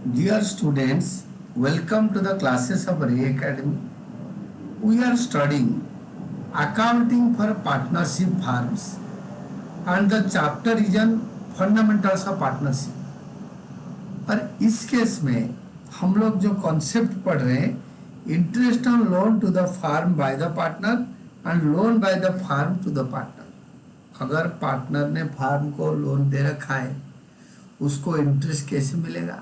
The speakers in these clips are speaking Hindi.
Dear students, welcome to the classes of Ray Academy. We are studying accounting for partnership firms and the chapter is on fundamentals of partnership. और इस केस में हम लोग जो कॉन्सेप्ट पढ़ रहे हैं interest on loan to the firm by the partner and loan by the firm to the partner. अगर पार्टनर ने फार्म को लोन दे रखा है उसको इंटरेस्ट कैसे मिलेगा,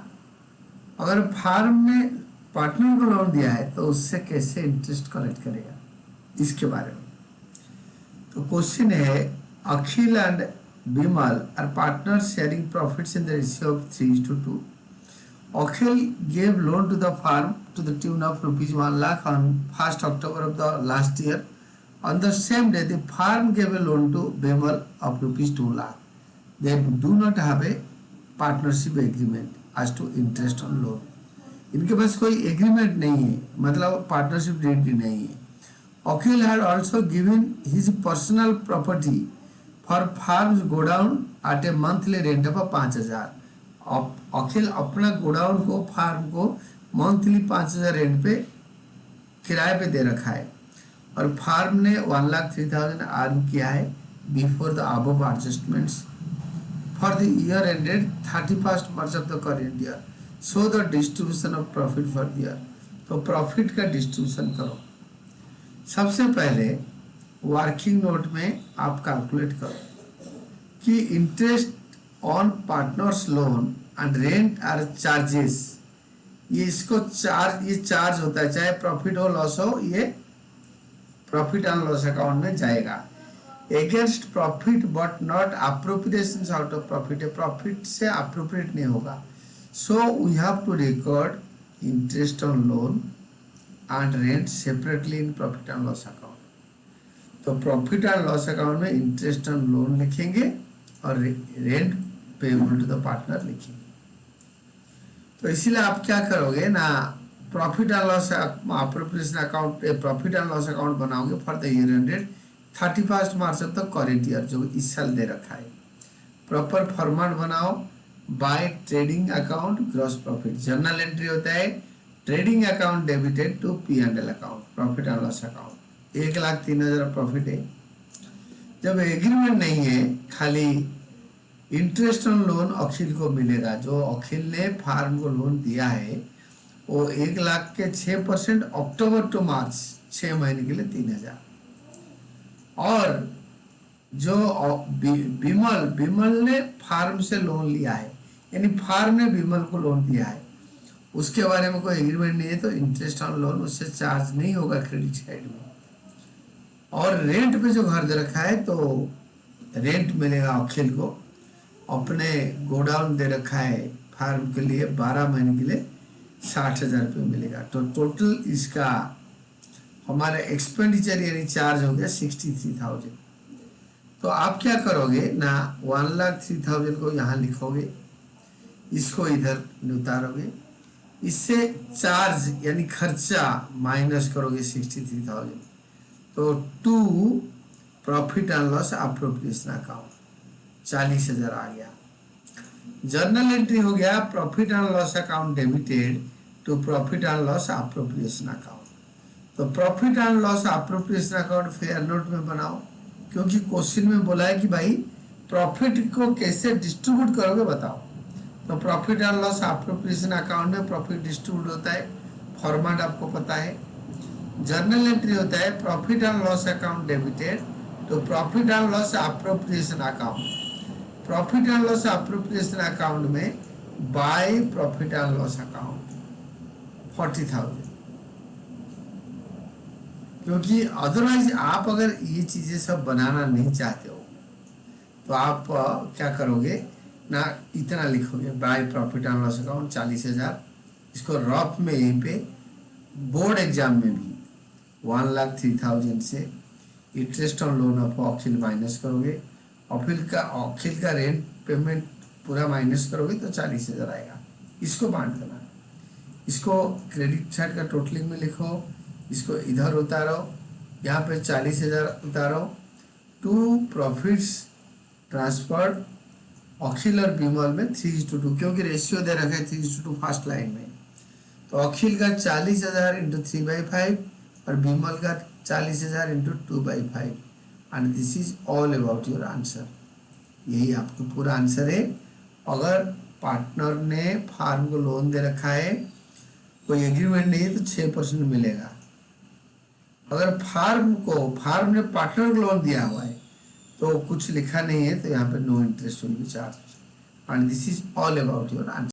अगर फार्म ने पार्टनर को लोन दिया है तो उससे कैसे इंटरेस्ट कलेक्ट करेगा, इसके बारे में। तो क्वेश्चन है, Akhil and Bimal are partner sharing profits in the ratio of 3:2. Akhil gave loan to the farm to the tune of rupees 1 lakh on 1st October of the last year. On the same day, the farm gave a loan to Bimal of rupees 2 lakh. They do not have a partnership agreement as to interest on loan. इनके पास कोई एग्रीमेंट नहीं है, मतलब पार्टनरशिप डेट भी नहीं है। Akhil had also given his personal property for farm's godown at a monthly rent of 5,000. अखिल अपना गोडाउन को फार्म को मंथली 5,000 रेंट पे किराए पे दे रखा है और फार्म ने 1,03,000 अर्न किया है before the above adjustments for the year ended 31st March of the current year. So the distribution of profit for the year. तो प्रॉफिट का डिस्ट्रीब्यूशन करो। सबसे पहले वर्किंग नोट में आप कैलकुलेट करो कि interest on partners loan and rent are charges. ये इसको चार्ज होता है, चाहे प्रॉफिट हो लॉस हो, ये प्रॉफिट एंड लॉस अकाउंट में जाएगा। Against profit but not appropriations out of profit. Profit से अप्रोप्रिएट नहीं होगा। So we have to record interest on loan and rent separately in profit and loss account. तो प्रॉफिट एंड लॉस अकाउंट में इंटरेस्ट ऑन लोन लिखेंगे और rent payable to the partner लिखेंगे। तो इसीलिए आप क्या करोगे ना, profit and loss appropriation account, profit and loss account बनाओगे for the year ended 31st March of the current year, जो इस साल दे रखा है। प्रॉपर फॉर्मेट बनाओ, by trading account gross profit. Journal entry होता है trading account debited to P&L account, profit and loss account. 1,03,000 profit है। जब एग्रीमेंट नहीं है, खाली इंटरेस्ट ऑन लोन अखिल को मिलेगा। जो अखिल ने फार्म को लोन दिया है वो 1 लाख के 6% अक्टूबर टू मार्च 6 महीने के लिए 3,000। और जो बिमल ने फार्म से लोन लिया है, यानी फार्म ने बिमल को लोन दिया है, उसके बारे में कोई एग्रीमेंट नहीं है, तो इंटरेस्ट ऑन लोन उससे चार्ज नहीं होगा क्रेडिट साइड में। और रेंट पे जो घर दे रखा है तो रेंट मिलेगा अखिल को। अपने गोडाउन दे रखा है फार्म के लिए 12 महीने के लिए 60,000 रुपये मिलेगा। तो टोटल इसका हमारा एक्सपेंडिचर यानी चार्ज हो गया 63,000। तो आप क्या करोगे ना, 1,03,000 को यहाँ लिखोगे, इसको इधर उतारोगे, इससे चार्ज यानी खर्चा माइनस करोगे 63,000। तो to profit and loss appropriation account 40,000 आ गया। जर्नल एंट्री हो गया profit and loss account debited to profit and loss appropriation account. तो profit and loss appropriation account fair note में बनाओ, क्योंकि क्वेश्चन में बोला है कि भाई प्रॉफिट को कैसे डिस्ट्रीब्यूट करोगे बताओ। तो profit and loss appropriation account में प्रॉफिट डिस्ट्रीब्यूट होता है, फॉर्मेट आपको पता है। जर्नल एंट्री होता है profit and loss account debited to profit and loss appropriation account. Profit and loss appropriation account में by profit and loss account 40,000। क्योंकि अदरवाइज आप अगर ये चीजें सब बनाना नहीं चाहते हो तो आप क्या करोगे ना, इतना लिखोगे bye profit and loss account 40,000। इसको रफ में यहीं पे बोर्ड एग्जाम में भी 1,03,000 से interest on loan of Akhil minus करोगे, अखिल का रेंट पेमेंट पूरा माइनस करोगे तो 40,000 आएगा। इसको बांट देना, इसको क्रेडिट साइड का टोटलिंग में लिखो, इसको इधर उतारो, यहाँ पे 40,000 उतारो टू प्रॉफिट्स ट्रांसफर्ड अखिल और विमल में 3:2, क्योंकि रेशियो दे रखा है 3:2 फर्स्ट लाइन में। तो अखिल का 40,000 इंटू 3/5 और विमल का 40,000 into 2/5 and this is all about your answer. यही आपको पूरा आंसर है। अगर पार्टनर ने फार्म को लोन दे रखा है, कोई एग्रीमेंट नहीं है, तो 6% मिलेगा। अगर फार्म ने पार्टनर को लोन दिया हुआ है तो कुछ लिखा नहीं है, तो यहाँ पे no interest will be charge and this is all about your answer.